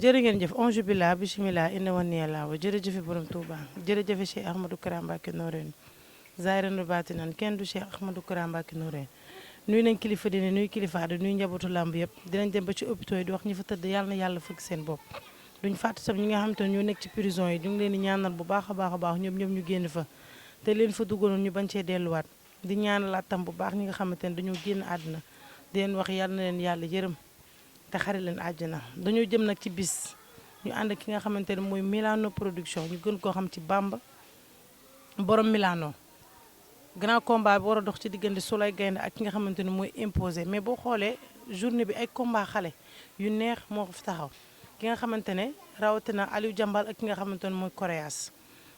jërë ngeen jëf onge billah bisimilah inna wa niya laa wa jërëjëfe borom Touba jërëjëfe Cheikh Ahmadou Kara Mbacké Noreyni zahiran batinan kenn du Cheikh Ahmadou Kara Mbacké Noreyni nuy nañ kilifa dine nuy kilifa aada nuy njabootu làmb yëpp dinañ dem ba ci hôpitaux yi di wax ñi fa tëdd yàlla na yàlla fëgg seen bopp duñ fàtte tam ñi nga xamante ne ñoo nekk ci prison yi ñu ngi leen di ñaanal bu baax a baax a baax ñoom ñoom ñu génn fa te leen fa dugaloon ñu bañ cee delluwaat di ñaanalaat tam bu baax ñi nga xamante ne dañoo génn àdduna di leen wax yàlla na leen yàlla yërëm te xare leen àjjana dañoo jëm nag ci bis ñu ànd ki nga xamante ne mooy Milano production ñu gën koo xam ci Bamba borom Milano grand combat bi war a dox ci diggante Souleye Gaynde ak ki nga xamante ne mooy imposé mais boo xoolee journée bi ay combat xale yu neex moo ko fi taxaw ki nga xamante ne rawatina Aliou Jambal ak ki nga xamante ne mooy Coréas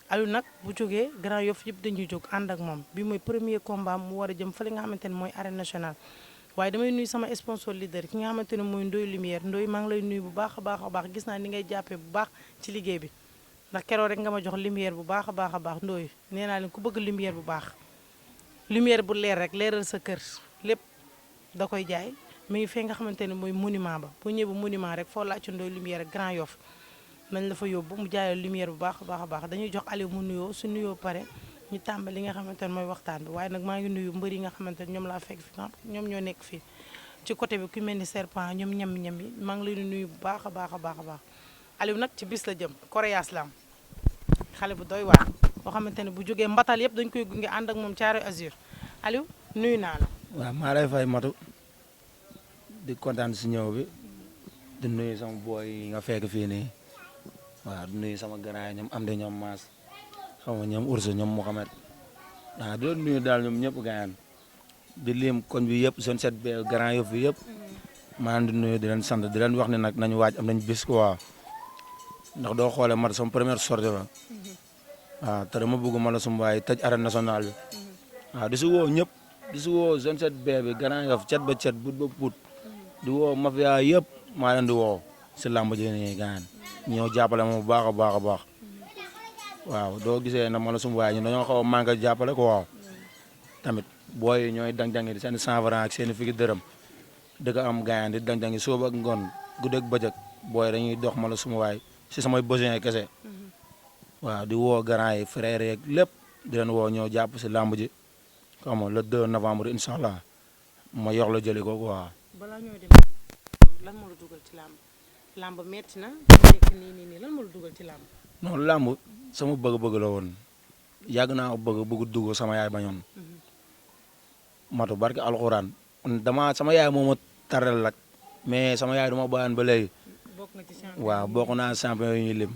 Aliou nag bu jógee Grand Yoff yëpp dañuy jóg ànd ak moom bi mooy premier combat mu war a jëm fële nga xamante ne mooy arène nationale waaye damay nuyu sama sponsor leader ki nga xamante ne mooy Ndoye Lumière Ndoye maa ngi lay nuyu bu baax a baax a baax gis naa ni ngay jàppee bu baax ci liggéey bi ndax keroog rek nga ma jox lumière bu baax a baax a baax Ndoye nee naa leen ku bëgg lumière bu baax lumière bu leer rek leeral sa kër lépp da koy jaay mi ngi fee nga xamante ne mooy monument ba boo ñëwee ba monument rek foo laajte Ndoye Lumière rek Grand Yoff nañ la fa yóbbu mu jaayal lumière bu baax a baax a baax dañuy jox Aliou mu nuyoo su nuyoo pare ñu tàmbali li nga xamante ne mooy waxtaan bi waaye nag maa ngi nuyu mbër yi nga xamante ne ñoom laa fekk fi ñoom ñoo nekk fii ci côté bi ku mel ni serpent ñoom ñam yi maa ngi leen di nuyu bu baax a baax a baax a baax Aliou nag ci bis la jëm Coréas la am xale bu doy waar boo xamante ne bu jógee mbatal yëpp dañ koy gunge ànd ak moom Thiaroye Azur Aliou nuyu naa la. waaw maa lay fay matu di kontaan si ñëw bi di nuyu sama booy yi nga fekk fii nii waaw di nuyu sama grand yi ñoom am de ñoom Maas xam nga ñoom Ourse ñoom Mouhamed waaw di leen nuyu daal ñoom ñëpp gaañaan di lim koñ bi yëpp zone 7B Grand Yoff bi yëpp maa ngi di nuyu di leen sant di leen wax ne nag nañu waaj am nañ bis quoi ndax doo xoolee mat sama première sortie la waaw te dama bëgg ma la suma waay tëj arène nationale bi waaw di si woo ñëpp di si woo zone 7B bi Grand Yoff cet ba cet but ba put di woo mafia yëpp maa leen di woo si làmb ji nii gaañaan ñëw jàppale ma bu baax a baax a baax waaw doo gisee na ma la suma waay ñu dañoo xaw a manqué jàppale ko waaw tamit booy ñooy dang-dangi di seen 100 francs ak seen figi dërëm dëgg am gaañaan di dang-dangi sooba ak ngoon guddeeg bëccëg booy dañuy dox ma la suma waay si samay besoin kese waaw di woo grand yi frère yeeg lépp di leen woo ñëw jàpp si làmb ji xam nga le 2 novembre incha allah ma yox la jëli ko quoi. balaa ñoo dem lan moo la dugal ci làmb làmb metti na nekk nii lan moo la dugal ci làmb. non làmb sama bëgg-bëgg la woon yàgg naa bëgg dugg sama yaay bañoon matu barke alxuraan sama yaay moo ma taral rek mais sama yaay duma bàyyi ba léegi. waaw bokk naa champion yi ñuy lim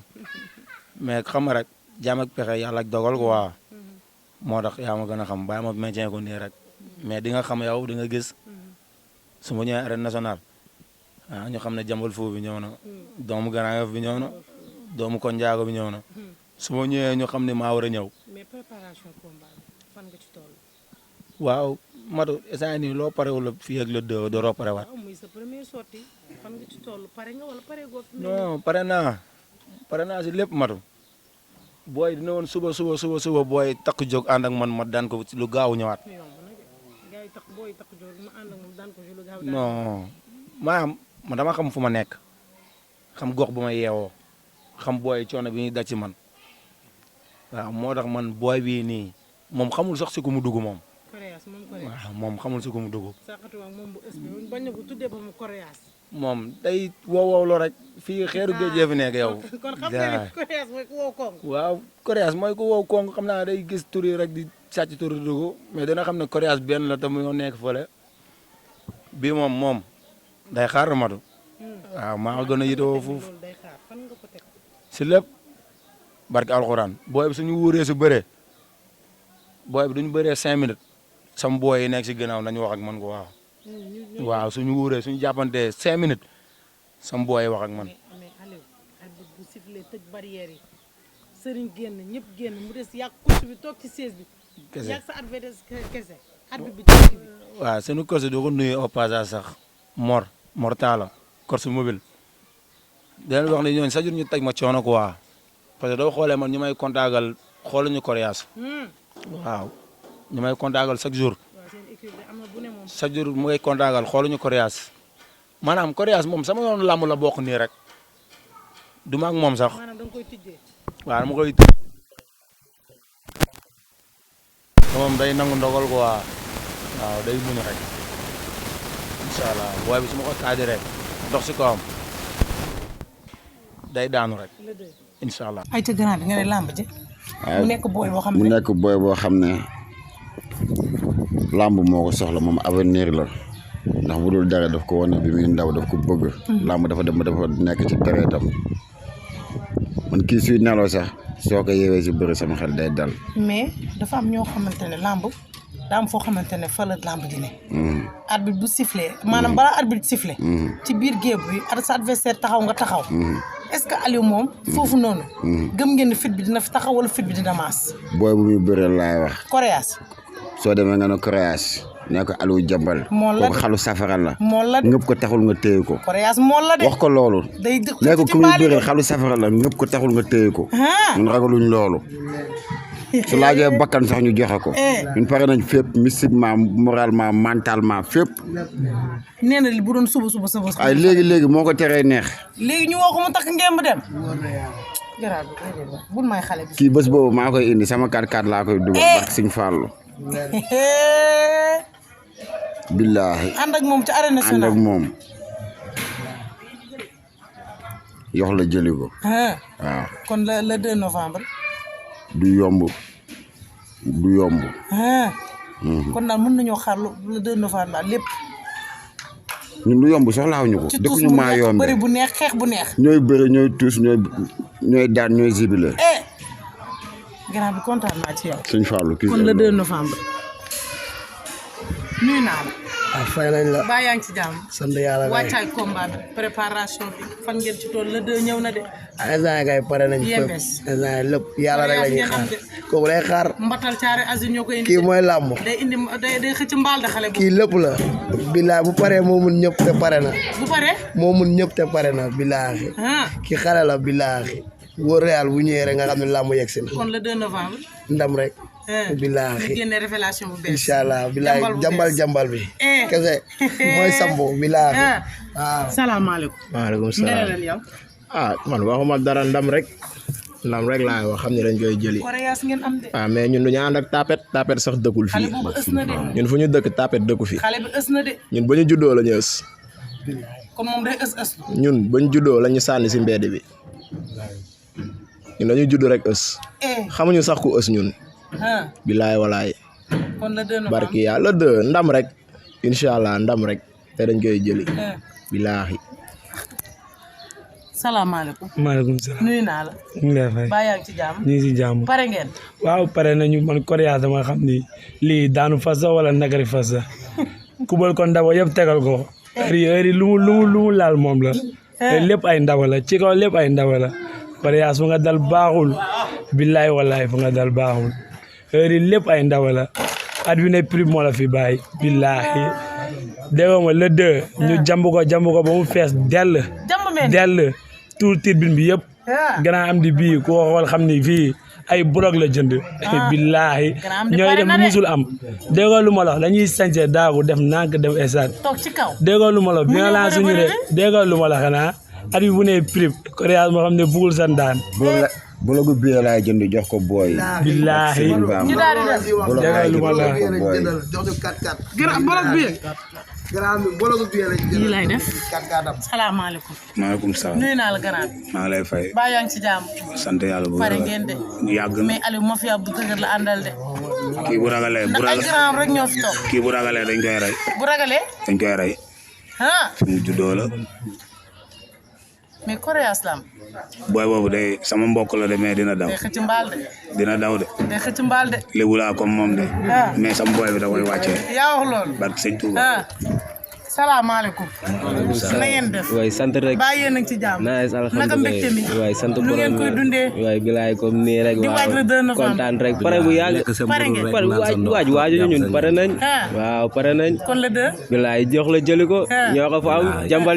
mais xam nga rek jaam ak pexe yàlla ak dogal ko waaw moo tax yaa ma gën a xam bàyyi ma maintien ko nii rek mais di nga xam yow di nga gis su ma ñëwee arène nationale ñu xam ne jambal fou bi ñëw na doomu Grand Yoff bi ñëw na doomu Konjaago bi ñëw na su ma ñëwee ñu xam ne maa war a ñëw. mais préparation combat fan nga ci toll. waaw matu instant nii loo parewul fii ak le 2 doo pare waat. waaw muy sa première sortie fan nga ci toll pare nga wala pare goo. non pare naa si lépp matu booy dina woon suba booy takk jóg ànd ak man ma daan ko lu gaaw ñëwaat. non maanaam man dama xam fu ma nekk xam gox bu ma yeewoo xam booy coono bi ñuy daj ci man waaw moo tax man booy bii nii moom xamul sax si ku mu dugg moom. waaw moom xamul si ku mu dugg. moom day wow loo rek fii xeeru géej fi nekk yow. kon xam nga ne Coréas mooy ku wow koŋŋ. waaw Coréas mooy ku wow koŋŋ xam naa day gis tur yi rek di sàcc tur di dugg mais dina xam ne Coréas benn la te mu nekk fële bii moom day xaar matu. waaw maa gën a yitewoo foofu si lépp barke alxuraan booy bi suñu wuuree su bëree booy bi duñu bëree 5 minutes sam booy yi nekk si gannaaw nañu wax ak man ko waaw. waaw suñu wuuree suñu jàppantee 5 minutes sam booy wax ak man. mais Aliou arbitre bu sifflé tëj barrière yi sëriñ génn ñëpp génn mu des yàgg course bi toog ci siège bi. kese yàgg sa adversaire kese arbitre bi ci bi. waaw suñu course doo ko nuyu au passage sax Mor Talla course mobile di leen wax ne ñooñu sax ñu teg ma coono quoi parce que doo xoolee man ñu may contactal xooluñu Coréas. waaw ñu may contactal chaque jour. chaque jour mu ngay contactal xooluñu Coréas maanaam Coréas moom sama yoon làmb la bokk nii rek du ma ak moom sax maanaam da nga koy tijjee. waaw dama koy moom day nangu ndogal quoi waaw day muñ rek incha allah booy bi su ma ko taadiree dox si kawam day daanu rek incha allah. ay ca grand bi nga ne làmb ji. mu nekk booy boo xam ne mu nekk booy boo xam ne làmb moo ko soxla moom avenir la ndax bu dul dara daf ko wane bi muy ndaw daf ko bëgg. làmb dafa dem ba dafa nekk ci deretam man kii suy nelaw sax soo ko yeewee si bëri sama xel day dal. mais dafa am ñoo xamante ne làmb daa am foo xamante ne fa la làmb ji ne. arbitre bu sifflé maanaam balaa arbitre sifflé. ci biir géew bi sa adversaire taxaw nga taxaw. est-ce que Aliou moom foofu noonu. gëm ngeen ne fit bi dina fi taxaw wala fit bi dina maas. booy bu muy bëreel laay wax. Koreas. soo demee nga ne Koreas ne ko Aliou jambal. moo la kooku xalu safara la. moo la ngëp ko taxul nga téye ko. Koreas moo la de. wax ko loolu. day dëkk ne ko ci ku muy mbaali bëreel de. xalu safara la ngëp ko taxul nga téye ko. ñun ragaluñ loolu. su laajee bakkan sax ñu joxe ko. ñun pare nañ fépp mystiquement moralement mentalement fépp. nee na li bu doon suba. ay léegi moo ko teree neex. léegi ñu woo ko mu takk ngemb dem. garab bi bul may xale bi. kii bés boobu maa koy indi sama 4x4 laa koy dugal. bak Sëñ Fallu. billaahi. ànd ak moom ci arène ànd nationale. ak moom. yox la jëli ko. waaw. kon le 2 novembre. du yomb. kon daal mën nañoo xaar le 2 novembre daal lépp. ñun du yomb soxlaawuñu ko. ci tuus dëkkuñu bu maa neex yombe bëri bu neex xeex bu neex. ñooy bëri ñooy tuus ñooy daan ñooy zibile. grand bi kontaan naa ci yow. Sëñ Fallu kii kon le 2 novembre. nuyu naa la. fay nañ la. baa yaa ngi ci jàmm. sant yàlla kay. wàccaay combat bi préparation bi fan ngeen ci tool le 2 ñëw na de. instant kay pare nañ fépp. Yembes. instant lépp yàlla rek la ñuy xaar. kooku day xaar. Mbatal caare Aziz ñoo ko indi. kii mooy làmb. day indi day xëcc mbaal de xale bu. kii lépp la. billaay bu paree moo mun ñëpp te pare na. bu paree. moo mun ñëpp te pare na billaahi. kii xale la billaahi. wóor Real bu ñëwee rek nga xam ne làmb yegg si na. kon le 2 novembre. ndam rek. ñu billaahi. génne révélation bu bees. incha allah billaahi Jambal bu jambal bi. kese mooy sambo billaahi. waaw. salaamaaleykum. maaleykum nga ne salaam. leen yow. Man waxuma dara ndam rek laay wax xam ne dañ koy jëli. Koreas ngeen am de. mais ñun du ñu ànd ak tapet sax dëkkul xale fii boobu ës na de. ñun fu ñu dëkk tapet dëkku fi xale bi ës na de. ñun ba ñu juddoo la ñu ës kon moom day ës. ñun ba ñu juddoo la ñu sànni si mbedd bi ñun dañuy judd rek ës xamuñu sax ku ës ñun. bilaay walaay kon le 2 novembre. barki yàlla ndam rek incha allah ndam rek te dañ koy jëli. bilaahi. salaamaaleykum. maaleykum salaam. nuyu naa la. ñu ngi lay fay. baa yaa ngi ci jàmm. ñu ngi si jàmm. pare ngeen. waaw pare nañu man Koreas dama xam ni lii daanu fas la wala nagari fas la kubal ko ndaw yëpp tegal ko. heure yi lu mu laal moom la. lépp ay ndaw la ci kaw lépp ay ndaw la. Koreas fu nga dal baaxul. billaay wallaay fu nga dal baaxul. heure yi lépp ay ndaw la. at bi ne prix moo la fi bàyyi. billaahi déggoo ma le 2 ñu jamb ko ba mu fees dell. dell tuur tribune bi yëpp. grand am di bii ku xool xam ni fii ay blog la jënd. billaahi ñooy def lu musul am. déggoo lu ma la wax dañuy sañse daagu def nànk def estade. toog ci kaw. déggoo lu ma la wax bi nga laa suñu de déggoo lu ma la xanaa at bi bu ne prix Koreas moo xam ne bugul san daan. bologu biir laay jënd jox ko booy. billaahi ñu daal di def. déggoo lu ma la wax. jox ñu 4x4. bolok bi. grand bi bologu bi lañ jël. lii lay def. 4x4 am. salaamaaleykum. maaleykum salaam. nuyu naa la grand bi. maa ngi lay fay. baa yaa ngi ci jàmm. sant yàlla bu pare wér. ngeen de. yàgg na mais Aliou mafia bu dëgër la àndal de. kii bu ragalee ndax ay grand rek ñoo fi toog. kii bu ragalee dañ koy rey. bu ragalee. dañ koy rey. fi mu juddoo la. mais Koreas lam. booy boobu day sama mbokk la de mais dina daw. day xëcc mbaal de. dina daw de. day xëcc mbaal de. lébu laa comme moom de. mais sama booy bi da koy wàccee. yaa wax loolu. barke sëñ Touba. salaamaaleykum. na ngeen def. waay sant rek. baa yéen a ngi ci jàmm. nice alhamdulilah naka mbégte mi. waay sant nu ngeen koy dundee. waay bilaay comme nii rek. di waaj le 2 novembre. kontaan rek pare bu yàgg. pare ngeen. pare waaju ñun pare nañ. waaw pare nañ. kon le 2. bilaay jox la jëli ko. ñoo ko fa am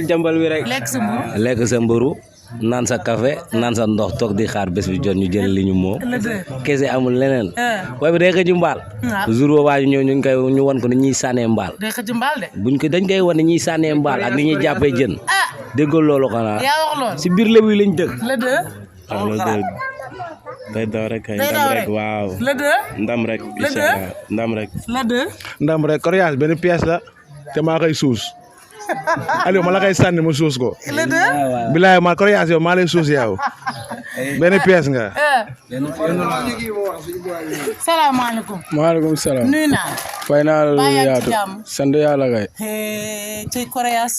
jambal wi rek. lekk sa mburu. lekk sa mburu naan sa café naan sa ndox toog di xaar bés bi jot ñu jël li ñu moom. le 2. kese amul leneen. waaye bi day xëcc mbaal. jour boobu waaju ñëw ñu ngi koy ñu wan ko ni ñuy sànnee mbaal. day xëcc mbaal de. dañ koy wan ni ñuy sànnee mbaal ak ni ñuy jàppee jën. déggoo loolu xanaa yaa wax loolu si biir lébu yi lañ dëkk. le deux waaw le deux day daw rek kay Day ndam daw rek rek. waaw le deux ndam rek Le incha deux. allah ndam rek le deux ndam rek coriace benn pièce la te maa koy suus Aliou ma la koy sànni ma suus ko le deux bilaay ma coriace yow maa lay suus yow benn pièce nga salaamaaleykum maaleykum salaam. nuyu naa fay naa la Baa lu yaa ngi ci yaatu. jàmm? sant yàlla kay. tey Koreas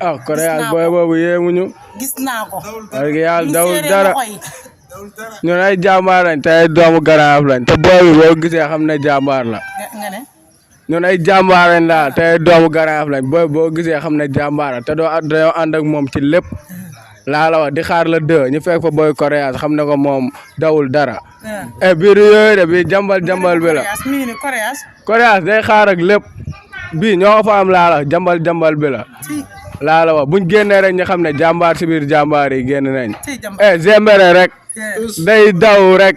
ah Koreas naa booy ko. boobu yéemuñu. gis naa ko parce que yàlla dawul séeréer dara. loxo yi. ñun ay jàmbaar lañ te ay doomu garaaf lañ te booy bi boo gisee xam ne jàmbaar la. nga ne ñun ay jàmbaar lañ daal te ay doomu garaaf lañ booy boo gisee xam ne jàmbaar la te dañoo ànd ak moom ci lépp. laa la wax di xaar la deux ñu fekk fa booy Koreas xam ne ko moom dawul dara. biir yooyu de bi jambal bi la. Koreas mi ngi ni Koreas Koreas day xaar ak lépp bii ñoo ko fa am laa la jambal bi la. laa la wax buñ génnee rek ñu xam ne jàmbaar si biir jàmbaar yi génn nañ. Zembere rek. day daw rek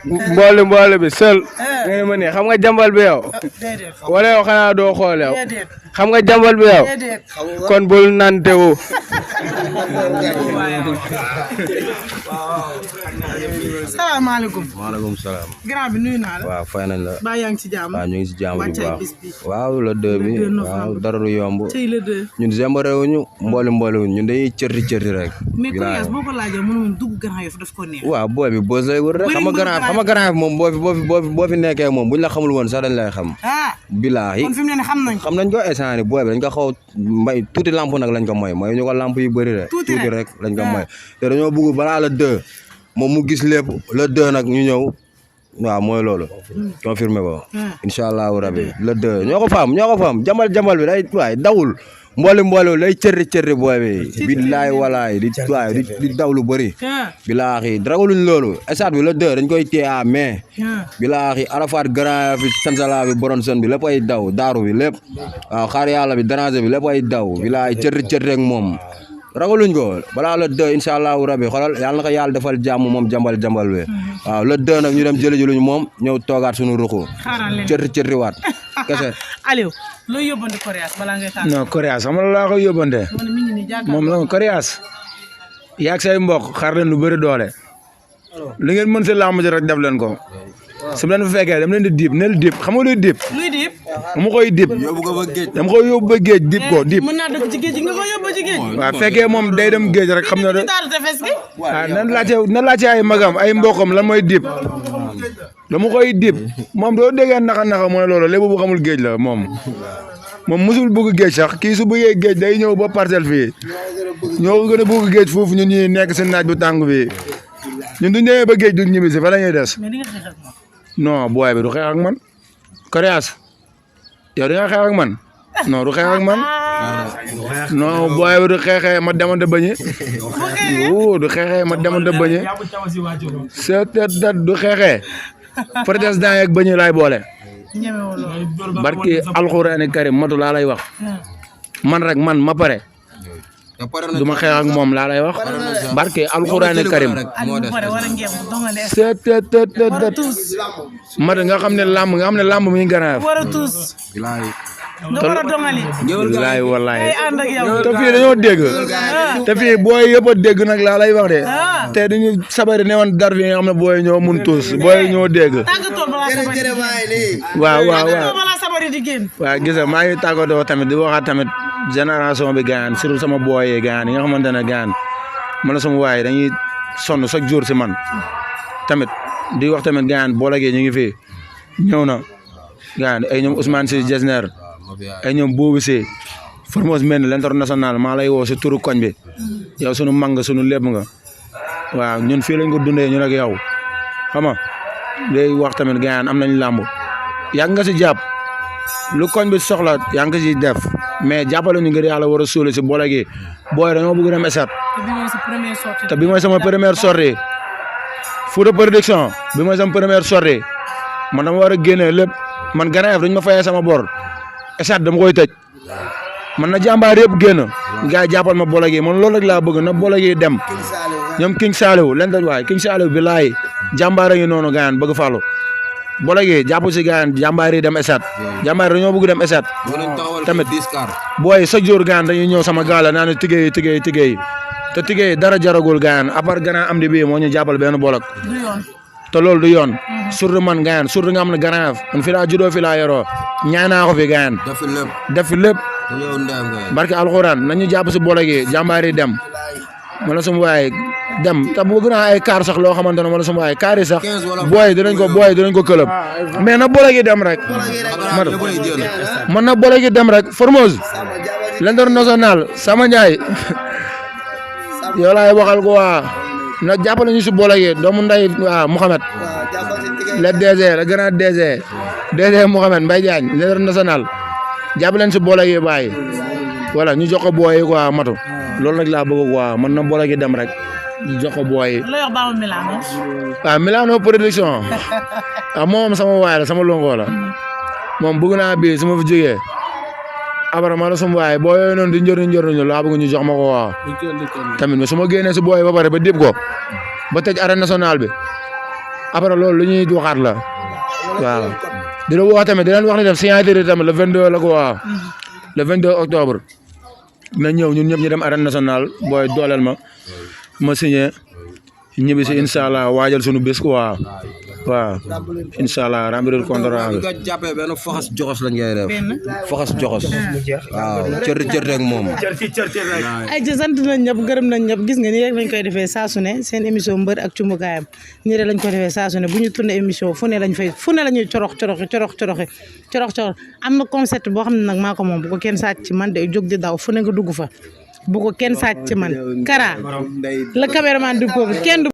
mbooli bi seul. nga ma nii xam nga jambal bi yow. wala yow xanaa doo xool yow. xam nga jambal bi yow. kon bul nante wu. salaamaaleykum maaleykum salaam. grand bi nuyu naa la waaw fay nañ la. baa yaa ngi ci jàmm waaw ñu ngi si jàmm bu wàccaay baax bis bi waaw le deux bi waaw dara du yomb. tey le deux ñun Zembere wuñu mbooli wuñu ñun dañuy cërti rek. mais Koreas boo ko laajee mënu dugg Grand Yoff daf ko neex waaw booy bi boo lay wër rek xam nga Grand Yoff moom boo fi nekkee moom buñ la xamul woon sax dañ lay xam. bilaahi kon fi mu ne xam nañ ko instant booy bi dañ ko xaw may tuuti lamp nag lañ ko mooy ñu ko lamp yu bëri rek tuuti rek lañ ko mooy te dañoo bëgg balaa la deux moom mu gis lépp le deux nag ñu ñëw waaw mooy loolu confirmé ko incha allahu rabi le deux ñoo ko faam jambal bi day waay dawul mbooli lay cërri booy bi billaay walaay di daw lu bëri bilaahi ragaluñ loolu stade bi le deux dañ koy téye à mais bilaahi Arafat Grand Yoff bi Sansala bi Bronson bi lépp ay daw daaru bi lépp waaw xaar yàlla bi déranger bi lépp ay daw bilaahi cërri rek moom ragaluñ ko balaa le deux incha allahu rabi xoolal yàlla na ko yàlla defal jàmm moom jambal bi waaw le deux nag ñu dem jëli luñ moom ñëw toogaat suñu ruxu cërri waat kese Aliou loo yóbbante Koreas balaa ngay tànn non Koreas xam nga laa koy yóbbante moom la Koreas yaag say mbokk xaar leen lu bëri doole li ngeen mën si làmb ji rek def leen ko su leen fa fekkee dama leen di diib neel diib xam nga luy diib luy diib dama koy diib dama koy yóbbu ba géej diib ko diib mën naa dëkk ci géej gi nga koy yóbbu ci géej waaw fekkee moom day dem géej rek xam na daaru tefes gi waaw na laajte ay magam ay mbokam lan mooy diib dama koy diib moom doo déggee naxa mooy loolu lépp bu xamul géej la moom musul bëgg géej sax kii su bëggee géej day ñëw ba parcelle fii ñoo ko gën a bëgg géej foofu ñun ñi nekk si naaj bu tàng bi ñun duñ demee ba géej duñ ñibbi si fa la ñuy des non booy bi du xeex ak man Koreas yow di nga xeex ak man non du xeex ak man non booy bi du xeexee ma demante bañe du xeexee ma demante bañe c'est du xeexee président yeeg bañe laay boole barki alxuraani karim matu laa lay wax man rek man ma pare du ma xeex ak moom laa lay wax barki alxuraani karim c'est mata nga xam ne làmb mi ngi gën a bilaay wallaay te fii dañoo dégg te fii booy yëpp a dégg nag laa lay wax de te dañu sabari ne woon dar fi nga xam ne booy ñoo mun tuus booy ñoo dégg waaw gis nga maa ngi tàggatoo tamit di waxaat tamit génération bi gaan surtout sama booy yi gaan yi nga xamante ne gaan man la sama waay dañuy sonn chaque jour si man tamit di wax tamit gaan boolagee ñu ngi fi ñëw na gaan ay ñoom Ousmane Sy Jesner ay ñoom boobu si Formose men l'international maa lay woo si turu koñ bi yow sunu mag nga sunu lépp nga waaw ñun fii lañ ko dundee ñu nag yow xam nga day wax tamit gaan am nañ làmb yàgg nga si jàpp lu koñ bi soxla yaa ngi ko si def mais jàppale ñu ngir yàlla war a suule si boole gi booy dañoo bëgg dem esat te bi mooy sama première sortie Fouta Production bi mooy sama première sortie man dama war a génne lépp man Grand Yoff dañ ma fayee sama bor esat dama koy tëj man na jàmbaar yëpp génn gars yi jàppal ma boole gi man loolu rek laa bëgg na boole gi dem ñoom King Saliou leen da waay King Saliou bi laay jàmbaar a ngi noonu gaayan bëgg fàllu boole gi jàpp si gaayan jàmbaar yi dem esat jàmbaar dañoo bëgg dem esat tamit booy chaque jour gaan dañuy ñëw sama gaala naa ne tigéey te tigee dara jaragul gaan à part grand am di bii moo ñu jàppal benn bolok du yoon te loolu du yoon surtout man gaan surtout nga xam ne grand man fi laa juddoo fi laa yoroo ñaanaa ko fi gaan def fi lépp barke alxuraan nañu jàpp si bolok yi jàmbaar yi dem ma la suma waaye dem te bëgg naa ay kaar sax loo xamante ne ma la suma waaye kaar yi sax booy dinañ ko këlëb mais na bolok yi dem rek man na bolok yi dem rek Formose l'international Sama Ndiaye yow laay waxal ko waa na jàppale ñu si bolok yi doomu nday waa Mouhamed le DG le grand DG Mouhamed Mbaye Diagne l'international jàppale leen si bolok yi bàyyi voilà ñu jox ko booy yi quoi matu loolu nag laa bëgg quoi man na bolok yi dem rek ñu jox ko booy yi. looy wax Baba Milano. waaw Milano production moom sama waay la sama longo la moom bëgg naa bii su ma fi jógee après ma la sama waay boo yooyu noonu di njëriñ laa bëgg ñu jox ma ko waaw tamit mais su ma génnee si booy ba pare ba dib ko ba tëj arène nationale bi après loolu lu ñuy waxaat la waaw di la wax tamit di leen wax ni def signature tamit le 22 la ko waaw le 22 octobre na ñëw ñun ñëpp ñu dem arène nationale booy dooleel ma signé ñibbi si incha allah waajal sunu bés quoi waaw incha allah remplir contrat bi. nga jàppee benn faxas joxos lañ koy def faxas joxos waaw cër rek moom. ay ci sant nañ ñëpp gërëm nañ ñëpp gis nga ni rek lañ koy defee saa su ne seen émission mbër ak cumbukaayam nii rek lañ koy defee saa su ne bu ñu tourné émission fu ne la ñuy corox am na concept boo xam ne nag maa ko moom bu ko kenn sàcc ci man day jóg di daw fu ne nga dugg fa bu ko kenn sàcc ci man Kara le caméraman du peuple kenn du